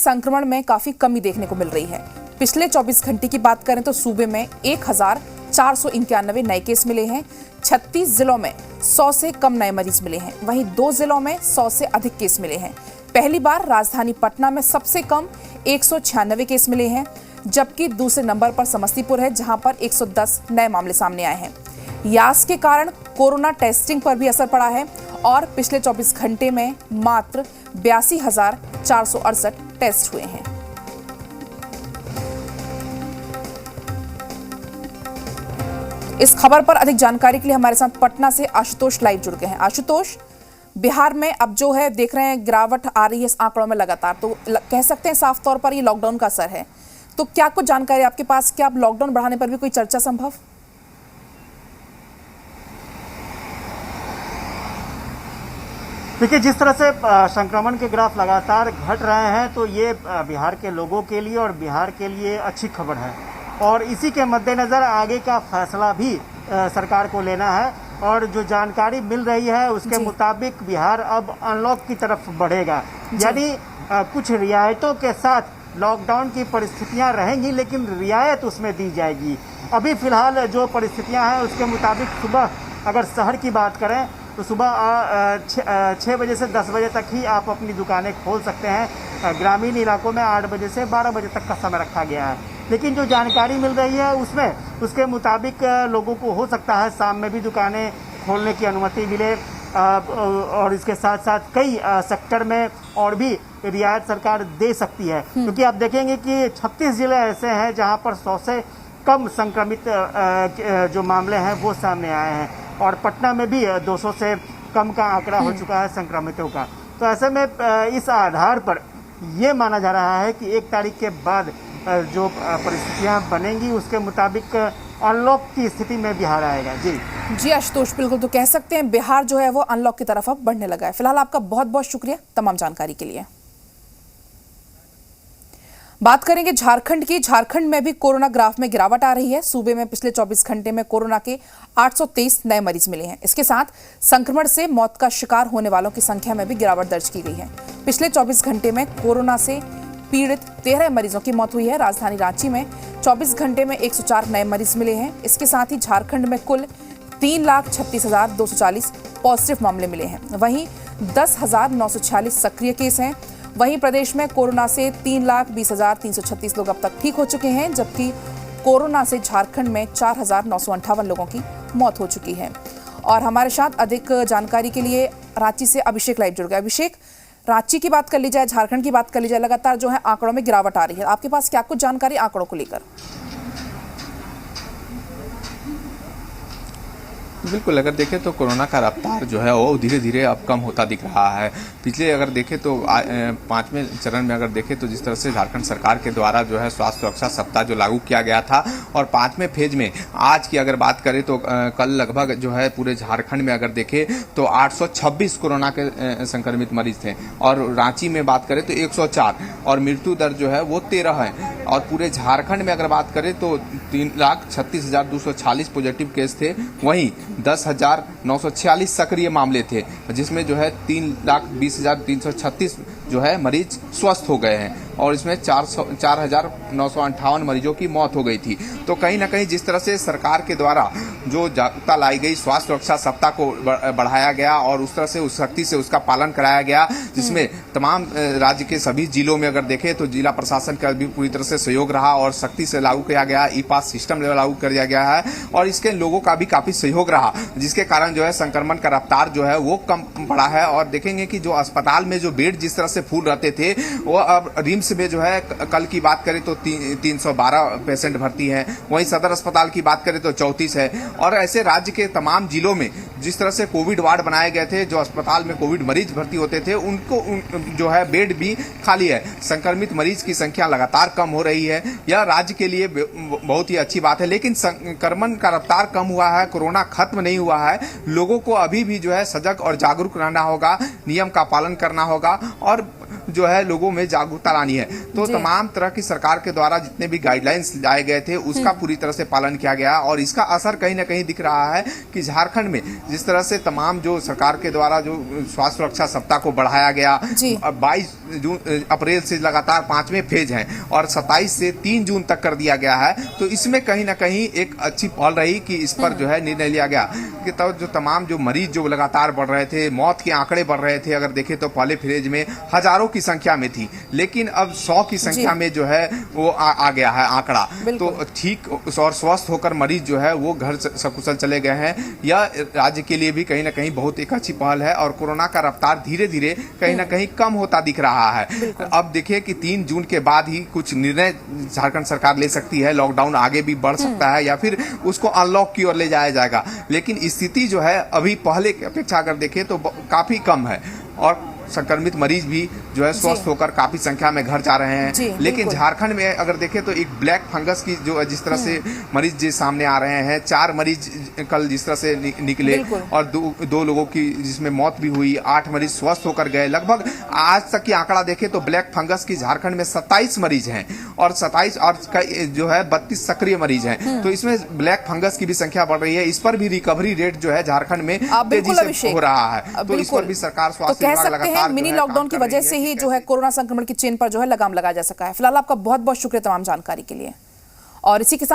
संक्रमण में काफी कमी देखने को मिल रही है। पिछले 24 घंटे की बात करें तो सूबे में 1491 नए केस मिले हैं। 36 जिलों में 100 से कम नए मरीज मिले हैं। वहीं 2 जिलों में 100 से अधिक केस मिले हैं। पहली बार राजधानी पटना में सबसे कम 196 केस मिले हैं, जबकि दूसरे नंबर पर समस्तीपुर है, जहां पर 110 नए मामले सामने आए हैं। यास के कारण कोरोना टेस्टिंग पर भी असर पड़ा है और पिछले 24 घंटे में मात्र 82,468 टेस्ट हुए हैं। इस खबर पर अधिक जानकारी के लिए हमारे साथ पटना से आशुतोष लाइव जुड़ गए हैं। आशुतोष, बिहार में अब जो है देख रहे हैं गिरावट आ रही है इस आंकड़ों में लगातार, तो कह सकते हैं साफ तौर पर ये लॉकडाउन का असर है। तो क्या कुछ जानकारी आपके पास, क्या अब लॉकडाउन बढ़ाने पर भी कोई चर्चा संभव? देखिए, जिस तरह से संक्रमण के ग्राफ लगातार घट रहे हैं तो ये बिहार के लोगों के लिए और बिहार के लिए अच्छी खबर है और इसी के मद्देनज़र आगे का फैसला भी सरकार को लेना है और जो जानकारी मिल रही है उसके मुताबिक बिहार अब अनलॉक की तरफ बढ़ेगा। यानी कुछ रियायतों के साथ लॉकडाउन की परिस्थितियां रहेंगी, लेकिन रियायत उसमें दी जाएगी। अभी फिलहाल जो परिस्थितियां हैं उसके मुताबिक सुबह अगर शहर की बात करें तो सुबह 6 बजे से 10 बजे तक ही आप अपनी दुकानें खोल सकते हैं। ग्रामीण इलाकों में 8 बजे से 12 बजे तक का समय रखा गया है, लेकिन जो जानकारी मिल रही है उसमें उसके मुताबिक लोगों को हो सकता है शाम में भी दुकानें खोलने की अनुमति मिले और इसके साथ साथ कई सेक्टर में और भी रियायत सरकार दे सकती है, क्योंकि आप देखेंगे कि 36 जिले ऐसे हैं जहां पर 100 से कम संक्रमित जो मामले हैं वो सामने आए हैं और पटना में भी 200 से कम का आंकड़ा हो चुका है संक्रमितों का। तो ऐसे में इस आधार पर ये माना जा रहा है कि 1 तारीख के बाद जो परिस्थितियां बनेंगी उसके मुताबिक अनलॉक की स्थिति में बिहार आएगा। जी आशुतोष, बिल्कुल, तो कह सकते हैं बिहार जो है वो अनलॉक की तरफ अब बढ़ने लगा है। फिलहाल आपका बहुत बहुत शुक्रिया तमाम जानकारी के लिए। बात करेंगे झारखंड की। झारखंड में भी कोरोना ग्राफ में गिरावट आ रही है। सूबे में पिछले 24 घंटे में कोरोना के 823 नए मरीज मिले हैं। इसके साथ संक्रमण से मौत का शिकार होने वालों की संख्या में भी गिरावट दर्ज की गई है। पिछले 24 घंटे में कोरोना से पीड़ित 13 मरीजों की मौत हुई है। राजधानी रांची में 24 घंटे में 104 नए मरीज मिले हैं। इसके साथ ही झारखंड में कुल 3,36,240 पॉजिटिव मामले मिले हैं। वहीं 10,946 सक्रिय केस हैं। वहीं प्रदेश में कोरोना से 3,20,336 लोग अब तक ठीक हो चुके हैं, जबकि कोरोना से झारखंड में 4,958 लोगों की मौत हो चुकी है। और हमारे साथ अधिक जानकारी के लिए रांची से अभिषेक लाइव जुड़ गए। अभिषेक, रांची की बात कर ली जाए, झारखंड की बात कर ली जाए, लगातार जो है आंकड़ों में गिरावट आ रही है। आपके पास क्या कुछ जानकारी आंकड़ों को लेकर? बिल्कुल, अगर देखें तो कोरोना का रफ्तार जो है वो धीरे धीरे अब कम होता दिख रहा है। पिछले अगर देखें तो 5वें चरण में अगर देखें तो जिस तरह से झारखंड सरकार के द्वारा जो है स्वास्थ्य सुरक्षा सप्ताह जो लागू किया गया था और 5वें फेज में आज की अगर बात करें तो कल लगभग जो है पूरे झारखंड में अगर देखें तो 826 कोरोना के संक्रमित मरीज थे और रांची में बात करें तो 104 और मृत्यु दर जो है वो 13 है। और पूरे झारखंड में अगर बात करें तो 3,36,240 पॉजिटिव केस थे। वहीं 10,946 सक्रिय मामले थे, जिसमें जो है 3,20,336 जो है मरीज स्वस्थ हो गए हैं और इसमें 4,958 मरीजों की मौत हो गई थी। तो कहीं ना कहीं जिस तरह से सरकार के द्वारा जो जागरूकता लाई गई, स्वास्थ्य सुरक्षा सप्ताह को बढ़ाया गया और उस तरह से उस सख्ती से उसका पालन कराया गया, जिसमें तमाम राज्य के सभी जिलों में अगर देखें तो जिला प्रशासन का भी पूरी तरह से सहयोग रहा और सख्ती से लागू किया गया। ई पास सिस्टम लागू कर दिया गया है और इसके लोगों का भी काफी सहयोग रहा, जिसके कारण जो है संक्रमण का रफ्तार जो है वो कम पड़ा है। और देखेंगे कि जो अस्पताल में जो बेड जिस तरह से फूल रहते थे वो अब रिम्स में जो है कल की बात करें तो 312 पेशेंट भर्ती हैं। वहीं सदर अस्पताल की बात करें तो 34 है। और ऐसे राज्य के तमाम जिलों में जिस तरह से कोविड वार्ड बनाए गए थे, जो अस्पताल में कोविड मरीज भर्ती होते थे उनको जो है बेड भी खाली है। संक्रमित मरीज की संख्या लगातार कम हो रही है। यह राज्य के लिए बहुत ही अच्छी बात है, लेकिन संक्रमण का रफ्तार कम हुआ है, कोरोना खत्म नहीं हुआ है। लोगों को अभी भी जो है सजग और जागरूक रहना होगा, नियम का पालन करना होगा और जो है लोगों में जागरूकता लानी है। तो जी। तमाम तरह की सरकार के द्वारा जितने भी गाइडलाइंस लाए गए थे उसका पूरी तरह से पालन किया गया और इसका असर कहीं ना कहीं दिख रहा है कि झारखंड में जिस तरह से तमाम जो सरकार के द्वारा जो स्वास्थ्य सुरक्षा सप्ताह को बढ़ाया गया, जी। 22 अप्रैल से लगातार 5वें फेज हैं और 27 से 3 जून तक कर दिया गया है। तो इसमें कहीं ना कहीं एक अच्छी पहल रही कि इस पर जो है निर्णय लिया गया कि तब जो तमाम जो मरीज जो लगातार बढ़ रहे थे, मौत के आंकड़े बढ़ रहे थे, अगर देखें तो पहले फेज में हजारों की संख्या में थी, लेकिन अब 100 की संख्या में जो है वो आ गया है आंकड़ा। तो ठीक और स्वस्थ होकर मरीज जो है वो घर सकुशल चले गए हैं। यह राज्य के लिए भी कहीं ना कहीं बहुत एक अच्छी पहल है और कोरोना का रफ्तार धीरे धीरे कहीं ना कहीं कम होता दिख रहा है। अब देखिए कि 3 जून के बाद ही कुछ निर्णय झारखंड सरकार ले सकती है, लॉकडाउन आगे भी बढ़ सकता है या फिर उसको अनलॉक की ओर ले जाया जाएगा, लेकिन स्थिति जो है अभी पहले की अपेक्षा अगर देखें तो काफी कम है और संक्रमित मरीज भी जो है स्वस्थ होकर काफी संख्या में घर जा रहे हैं। लेकिन झारखंड में अगर देखें तो एक ब्लैक फंगस की जो जिस तरह से मरीज जो सामने आ रहे हैं, 4 मरीज कल जिस तरह से निकले और दो लोगों की जिसमें मौत भी हुई, 8 मरीज स्वस्थ होकर गए। लगभग आज तक की आंकड़ा देखें तो ब्लैक फंगस की झारखंड में 27 मरीज हैं और 27 और जो है 32 सक्रिय मरीज हैं। तो इसमें ब्लैक फंगस की भी संख्या बढ़ रही है। इस पर भी रिकवरी रेट जो है झारखंड में तेजी से हो रहा है। तो इस पर भी सरकार स्वास्थ्य विभाग लगातार मिनी लॉकडाउन की वजह से ही जो है कोरोना संक्रमण की चेन पर जो है लगाम लगाया जा सका है। फिलहाल आपका बहुत बहुत शुक्रिया तमाम जानकारी के लिए और इसी के साथ